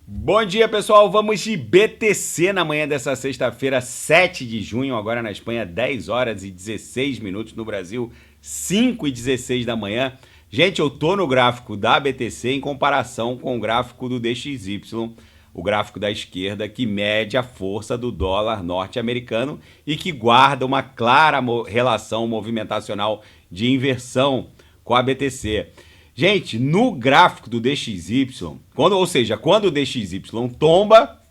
Bom dia, pessoal. Vamos de BTC na manhã dessa sexta-feira, 7 de junho, agora na Espanha, 10 horas e 16 minutos, no Brasil, 5 e 16 da manhã. Gente, eu tô no gráfico da BTC em comparação com o gráfico do DXY, o gráfico da esquerda, que mede a força do dólar norte-americano e que guarda uma clara relação movimentacional de inversão com a BTC. Gente, no gráfico do DXY, quando o DXY tomba,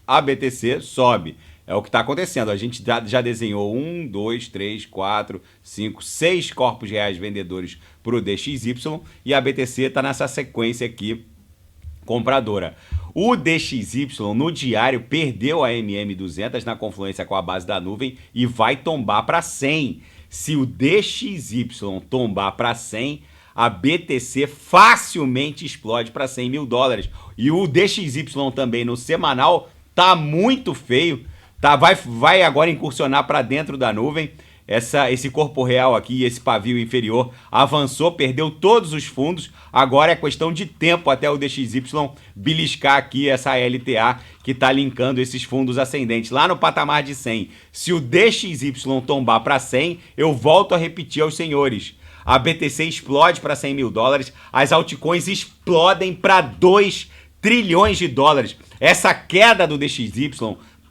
a BTC sobe. É o que está acontecendo. A gente já desenhou 1, 2, 3, 4, 5, 6 corpos reais vendedores para o DXY e a BTC está nessa sequência aqui compradora. O DXY no diário perdeu a MM200 na confluência com a base da nuvem e vai tombar para 100. Se o DXY tombar para 100, a BTC facilmente explode para 100 mil dólares. E o DXY também no semanal tá muito feio. Tá, vai agora incursionar para dentro da nuvem. Esse corpo real aqui, esse pavio inferior, avançou, perdeu todos os fundos. Agora é questão de tempo até o DXY beliscar aqui essa LTA que está linkando esses fundos ascendentes lá no patamar de 100. Se o DXY tombar para 100, eu volto a repetir aos senhores. A BTC explode para 100 mil dólares, as altcoins explodem para 2 trilhões de dólares. Essa queda do DXY,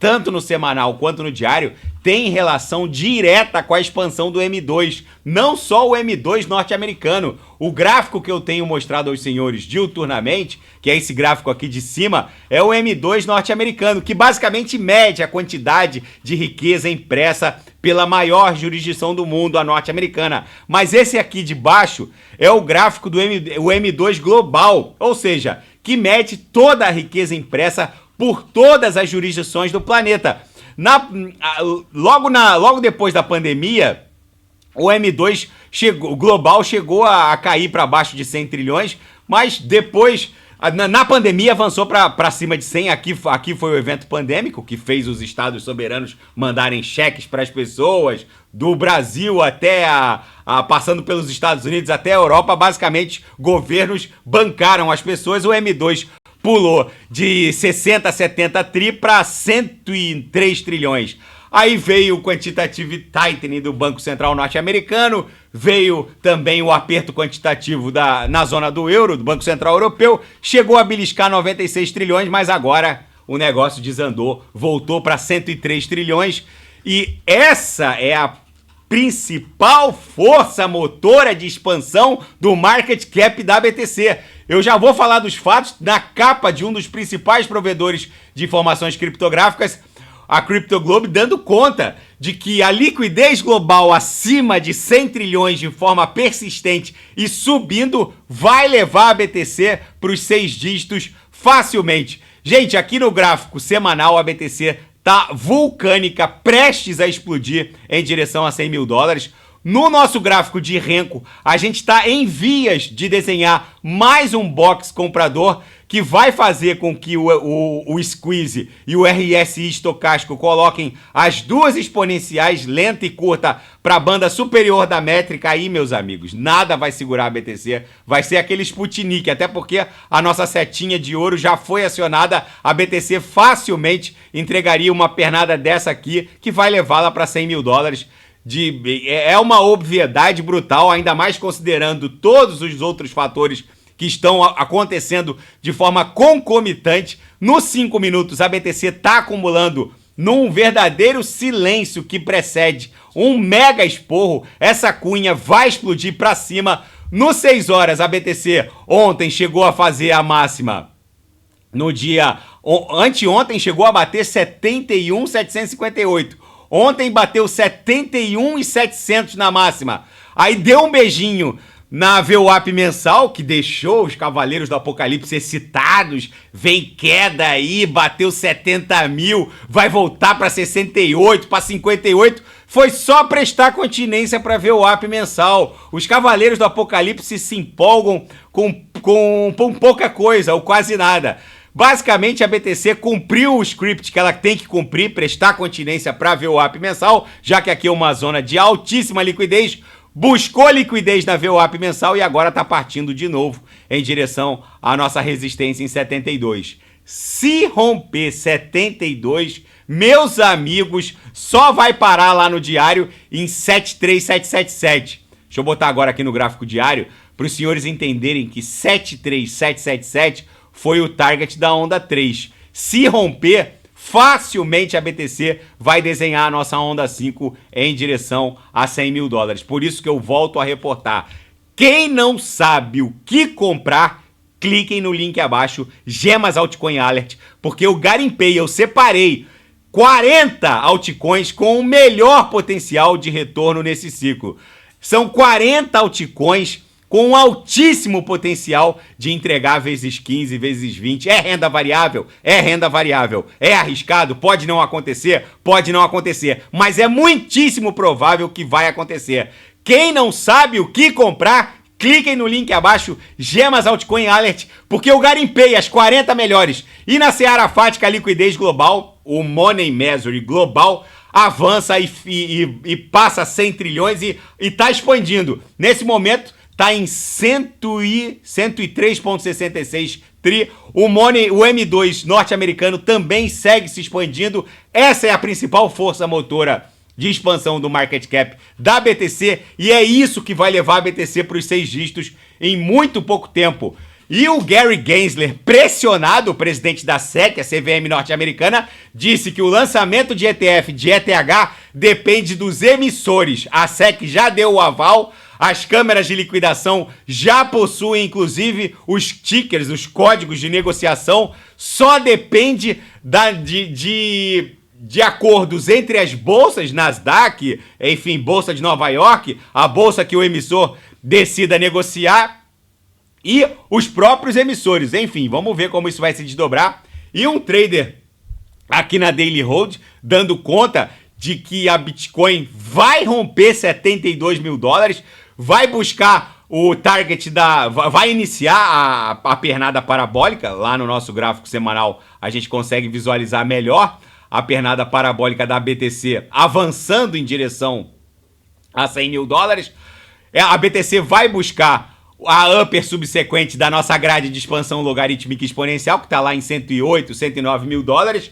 tanto no semanal quanto no diário, tem relação direta com a expansão do M2. Não só o M2 norte-americano. O gráfico que eu tenho mostrado aos senhores diuturnamente, que é esse gráfico aqui de cima, é o M2 norte-americano, que basicamente mede a quantidade de riqueza impressa pela maior jurisdição do mundo, a norte-americana. Mas esse aqui de baixo é o gráfico do M2 global, ou seja, que mede toda a riqueza impressa por todas as jurisdições do planeta. Logo depois da pandemia, o M2 global chegou a cair para baixo de 100 trilhões, mas depois, na pandemia, avançou para cima de 100. Aqui foi o evento pandêmico que fez os estados soberanos mandarem cheques para as pessoas, do Brasil até passando pelos Estados Unidos até a Europa. Basicamente, governos bancaram as pessoas. O M2 pulou de 60 a 70 tri para 103 trilhões. Aí veio o quantitative tightening do Banco Central norte-americano, veio também o aperto quantitativo na zona do euro, do Banco Central Europeu, chegou a beliscar 96 trilhões, mas agora o negócio desandou, voltou para 103 trilhões e essa é a principal força motora de expansão do market cap da BTC. Eu já vou falar dos fatos na capa de um dos principais provedores de informações criptográficas, a Crypto Globe, dando conta de que a liquidez global acima de 100 trilhões de forma persistente e subindo vai levar a BTC para os 6 dígitos facilmente. Gente, aqui no gráfico semanal a BTC tá vulcânica, prestes a explodir em direção a 100 mil dólares. No nosso gráfico de Renko, a gente está em vias de desenhar mais um box comprador que vai fazer com que o Squeeze e o RSI estocástico coloquem as duas exponenciais, lenta e curta, para a banda superior da métrica. Aí, meus amigos, nada vai segurar a BTC, vai ser aquele Sputnik, até porque a nossa setinha de ouro já foi acionada, a BTC facilmente entregaria uma pernada dessa aqui, que vai levá-la para 100 mil dólares. É uma obviedade brutal, ainda mais considerando todos os outros fatores que estão acontecendo de forma concomitante. Nos 5 minutos, a BTC está acumulando num verdadeiro silêncio que precede um mega esporro. Essa cunha vai explodir para cima. Nos 6 horas, a BTC ontem chegou a fazer a máxima. No dia anteontem, chegou a bater 71.758. Ontem bateu 71.700 na máxima. Aí deu um beijinho na VWAP mensal, que deixou os Cavaleiros do Apocalipse excitados. Vem queda aí, bateu 70 mil, vai voltar para 68, para 58. Foi só prestar continência para VWAP mensal. Os Cavaleiros do Apocalipse se empolgam com pouca coisa, ou quase nada. Basicamente, a BTC cumpriu o script que ela tem que cumprir, prestar continência para VWAP mensal, já que aqui é uma zona de altíssima liquidez, buscou liquidez na VWAP mensal e agora está partindo de novo em direção à nossa resistência em 72. Se romper 72, meus amigos, só vai parar lá no diário em 73777. Deixa eu botar agora aqui no gráfico diário para os senhores entenderem que 73777 foi o target da onda 3. Se romper, facilmente a BTC vai desenhar a nossa onda 5 em direção a 100 mil dólares. Por isso que eu volto a reportar. Quem não sabe o que comprar, cliquem no link abaixo, Gemas Altcoin Alert, porque eu garimpei, eu separei 40 altcoins com o melhor potencial de retorno nesse ciclo. São 40 altcoins com um altíssimo potencial de entregar vezes 15, vezes 20. É renda variável? É renda variável. É arriscado? Pode não acontecer? Pode não acontecer. Mas é muitíssimo provável que vai acontecer. Quem não sabe o que comprar, cliquem no link abaixo, Gemas Altcoin Alert, porque eu garimpei as 40 melhores. E na Seara Fática Liquidez Global, o Money Measure Global avança e passa 100 trilhões e está expandindo. Nesse momento, está em 103,66 tri. O M2 norte-americano também segue se expandindo. Essa é a principal força motora de expansão do market cap da BTC e é isso que vai levar a BTC para os 6 dígitos em muito pouco tempo. E o Gary Gensler, pressionado, o presidente da SEC, a CVM norte-americana, disse que o lançamento de ETF, de ETH, depende dos emissores. A SEC já deu o aval, as câmeras de liquidação já possuem, inclusive, os tickers, os códigos de negociação. Só depende de acordos entre as bolsas, Nasdaq, enfim, Bolsa de Nova York, a bolsa que o emissor decida negociar, e os próprios emissores. Enfim, vamos ver como isso vai se desdobrar. E um trader aqui na Daily Hold dando conta de que a Bitcoin vai romper 72 mil dólares, vai buscar o target vai iniciar a pernada parabólica. Lá no nosso gráfico semanal a gente consegue visualizar melhor a pernada parabólica da BTC avançando em direção a 100 mil dólares. A BTC vai buscar a upper subsequente da nossa grade de expansão logarítmica exponencial, que está lá em 108, 109 mil dólares,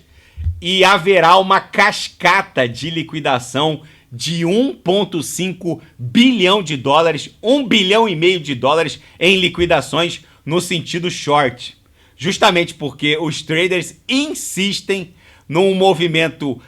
e haverá uma cascata de liquidação de 1,5 bilhão de dólares, 1 bilhão e meio de dólares em liquidações no sentido short. Justamente porque os traders insistem num movimento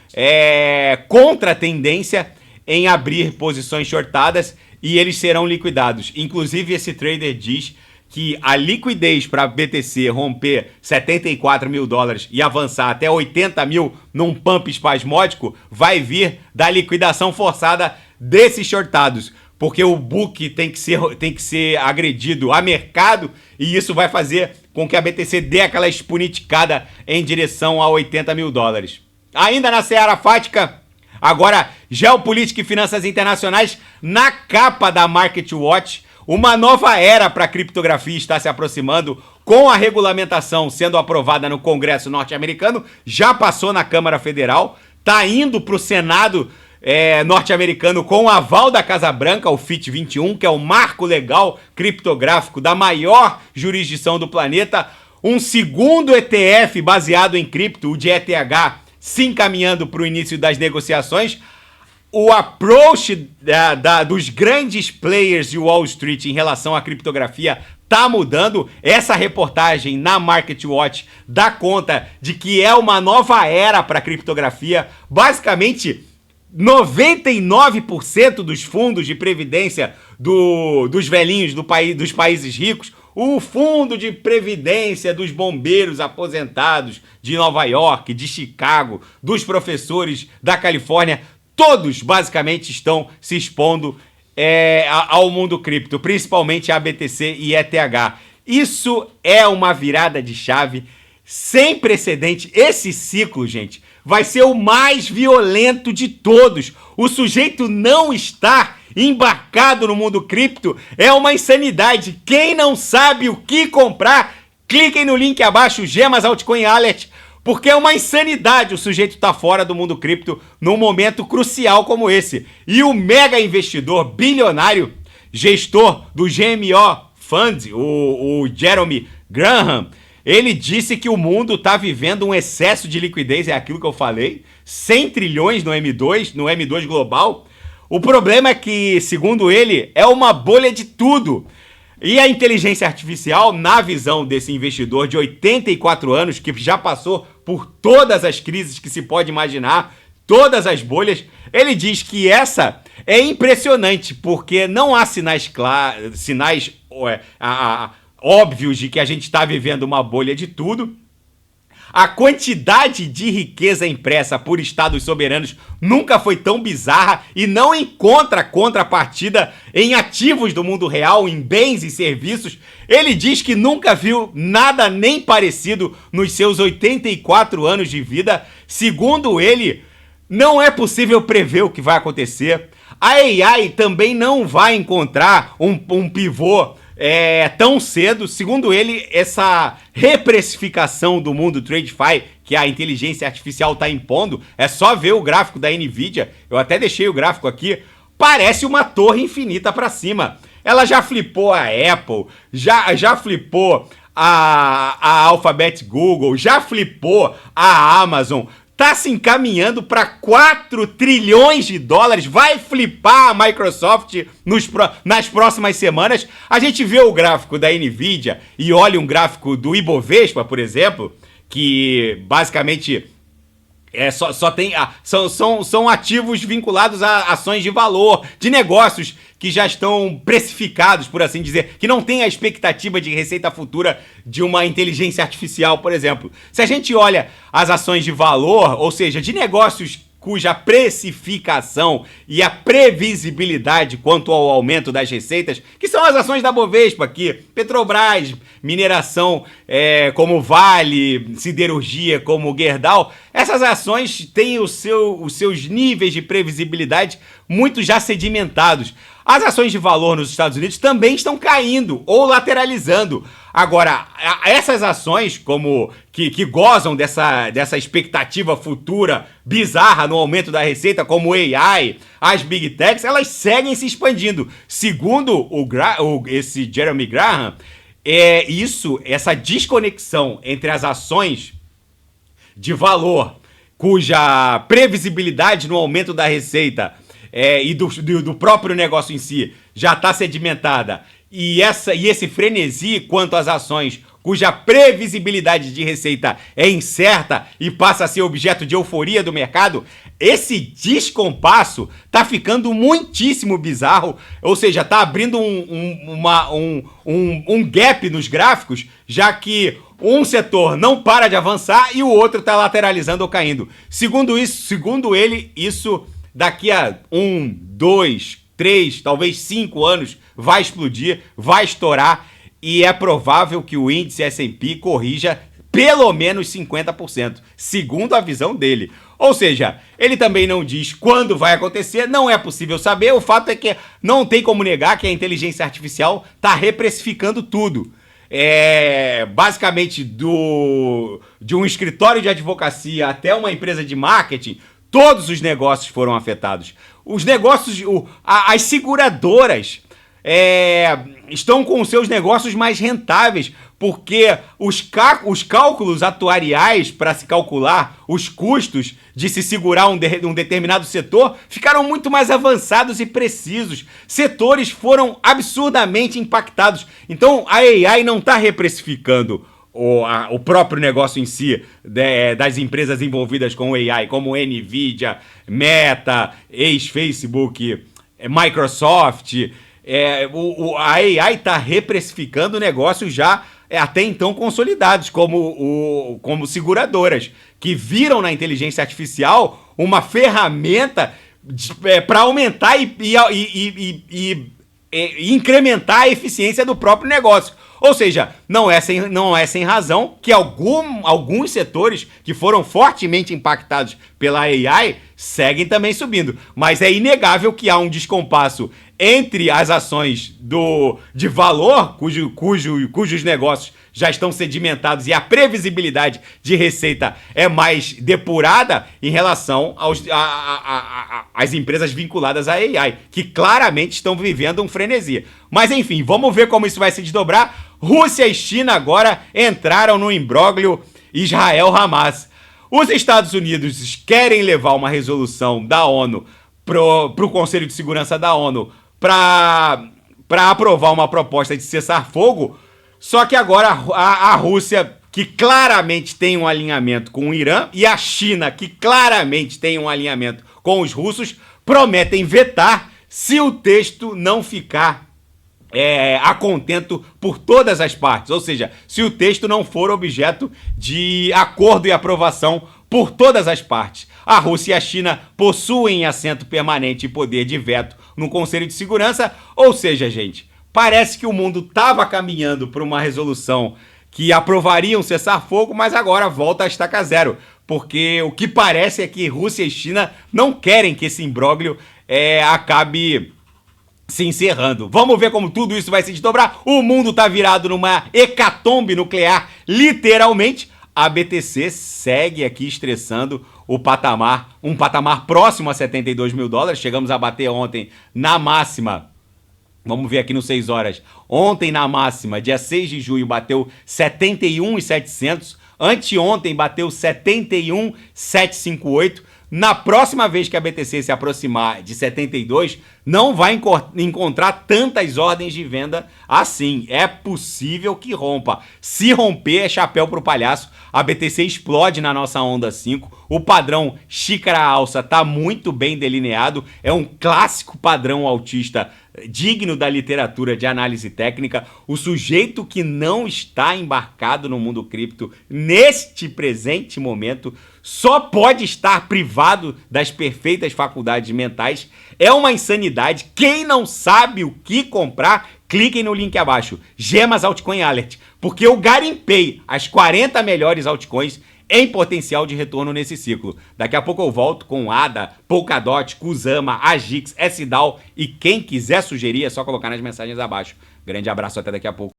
contra a tendência em abrir posições shortadas e eles serão liquidados. Inclusive, esse trader diz que a liquidez para BTC romper 74 mil dólares e avançar até 80 mil num pump espasmódico vai vir da liquidação forçada desses shortados, porque o book tem que ser agredido a mercado e isso vai fazer com que a BTC dê aquela espuniticada em direção a 80 mil dólares. Ainda na Seara Fática, agora geopolítica e finanças internacionais na capa da Market Watch. Uma nova era para a criptografia está se aproximando com a regulamentação sendo aprovada no Congresso norte-americano, já passou na Câmara Federal, está indo para o Senado norte-americano com o aval da Casa Branca, o FIT 21, que é o marco legal criptográfico da maior jurisdição do planeta. Um segundo ETF baseado em cripto, o de ETH, se encaminhando para o início das negociações. O approach dos grandes players de Wall Street em relação à criptografia está mudando. Essa reportagem na Market Watch dá conta de que é uma nova era para a criptografia. Basicamente, 99% dos fundos de previdência dos velhinhos dos países ricos, o fundo de previdência dos bombeiros aposentados de Nova York, de Chicago, dos professores da Califórnia, todos basicamente estão se expondo ao mundo cripto, principalmente a BTC e ETH. Isso é uma virada de chave sem precedente. Esse ciclo, gente, vai ser o mais violento de todos. O sujeito não estar embarcado no mundo cripto é uma insanidade. Quem não sabe o que comprar, cliquem no link abaixo, Gemas Altcoin Alert, porque é uma insanidade o sujeito estar fora do mundo cripto num momento crucial como esse. E o mega investidor bilionário, gestor do GMO Fund, o Jeremy Graham, Ele disse que o mundo está vivendo um excesso de liquidez, é aquilo que eu falei, 100 trilhões no M2 global. O problema é que, segundo ele, é uma bolha de tudo. E a inteligência artificial, na visão desse investidor de 84 anos, que já passou por todas as crises que se pode imaginar, todas as bolhas, ele diz que essa é impressionante, porque não há sinais óbvios de que a gente está vivendo uma bolha de tudo. A quantidade de riqueza impressa por estados soberanos nunca foi tão bizarra e não encontra contrapartida em ativos do mundo real, em bens e serviços. Ele diz que nunca viu nada nem parecido nos seus 84 anos de vida. Segundo ele, não é possível prever o que vai acontecer. A AI também não vai encontrar um pivô tão cedo. Segundo ele, essa reprecificação do mundo TradeFi que a inteligência artificial está impondo, é só ver o gráfico da NVIDIA, eu até deixei o gráfico aqui, parece uma torre infinita para cima. Ela já flipou a Apple, já flipou a Alphabet Google, já flipou a Amazon, tá se encaminhando para 4 trilhões de dólares, vai flipar a Microsoft nas próximas semanas. A gente vê o gráfico da NVIDIA e olha um gráfico do Ibovespa, por exemplo, que basicamente só tem são ativos vinculados a ações de valor, de negócios que já estão precificados, por assim dizer, que não tem a expectativa de receita futura de uma inteligência artificial, por exemplo. Se a gente olha as ações de valor, ou seja, de negócios cuja precificação e a previsibilidade quanto ao aumento das receitas, que são as ações da Bovespa aqui, Petrobras, mineração como Vale, siderurgia como Gerdau, essas ações têm os seus níveis de previsibilidade muito já sedimentados. As ações de valor nos Estados Unidos também estão caindo ou lateralizando. Agora, essas ações que gozam dessa expectativa futura bizarra no aumento da receita, como o AI, as Big Techs, elas seguem se expandindo. Segundo esse Jeremy Graham, essa desconexão entre as ações de valor, cuja previsibilidade no aumento da receita e do próprio negócio em si já está sedimentada, e esse frenesi quanto às ações cuja previsibilidade de receita é incerta e passa a ser objeto de euforia do mercado, esse descompasso tá ficando muitíssimo bizarro, ou seja, tá abrindo um gap nos gráficos, já que um setor não para de avançar e o outro tá lateralizando ou caindo. Segundo ele, isso daqui a 1, 2, 3, talvez 5 anos vai explodir, vai estourar, e é provável que o índice S&P corrija pelo menos 50%, segundo a visão dele. Ou seja, ele também não diz quando vai acontecer, não é possível saber, o fato é que não tem como negar que a inteligência artificial está reprecificando tudo. Basicamente, de um escritório de advocacia até uma empresa de marketing, todos os negócios foram afetados. Os negócios, as seguradoras estão com os seus negócios mais rentáveis, porque os cálculos atuariais para se calcular os custos de se segurar um determinado setor ficaram muito mais avançados e precisos. Setores foram absurdamente impactados. Então a AI não está reprecificando o próprio negócio em si das empresas envolvidas com o AI, como NVIDIA, Meta, ex-Facebook, Microsoft. A AI está reprecificando negócios já até então consolidados, como seguradoras, que viram na inteligência artificial uma ferramenta para aumentar e incrementar a eficiência do próprio negócio. Ou seja, não é sem razão que alguns setores que foram fortemente impactados pela AI seguem também subindo. Mas é inegável que há um descompasso entre as ações de valor, cujos negócios já estão sedimentados e a previsibilidade de receita é mais depurada em relação às empresas vinculadas à AI, que claramente estão vivendo um frenesi. Mas enfim, vamos ver como isso vai se desdobrar. Rússia e China agora entraram no imbróglio Israel-Hamas. Os Estados Unidos querem levar uma resolução da ONU pro Conselho de Segurança da ONU para aprovar uma proposta de cessar-fogo, só que agora a Rússia, que claramente tem um alinhamento com o Irã, e a China, que claramente tem um alinhamento com os russos, prometem vetar se o texto não ficar a contento por todas as partes, ou seja, se o texto não for objeto de acordo e aprovação por todas as partes. A Rússia e a China possuem assento permanente e poder de veto no Conselho de Segurança, ou seja, gente, parece que o mundo estava caminhando para uma resolução que aprovaria um cessar-fogo, mas agora volta a estaca zero, porque o que parece é que Rússia e China não querem que esse imbróglio acabe se encerrando. Vamos ver como tudo isso vai se desdobrar. O mundo tá virado numa hecatombe nuclear, literalmente. A BTC segue aqui estressando o patamar, um patamar próximo a 72 mil dólares. Chegamos a bater ontem na máxima. Vamos ver aqui no 6 horas. Ontem na máxima, dia 6 de junho, bateu 71.700. Anteontem bateu 71.758. Na próxima vez que a BTC se aproximar de 72, não vai encontrar tantas ordens de venda assim. É possível que rompa. Se romper, é chapéu pro palhaço. A BTC explode na nossa onda 5. O padrão xícara alça tá muito bem delineado. É um clássico padrão altista digno da literatura de análise técnica. O sujeito que não está embarcado no mundo cripto neste presente momento só pode estar privado das perfeitas faculdades mentais. É uma insanidade. Quem não sabe o que comprar, cliquem no link abaixo. Gemas Altcoin Alert. Porque eu garimpei as 40 melhores altcoins em potencial de retorno nesse ciclo. Daqui a pouco eu volto com ADA, Polkadot, Kusama, Agix, SDAO e quem quiser sugerir é só colocar nas mensagens abaixo. Grande abraço, até daqui a pouco.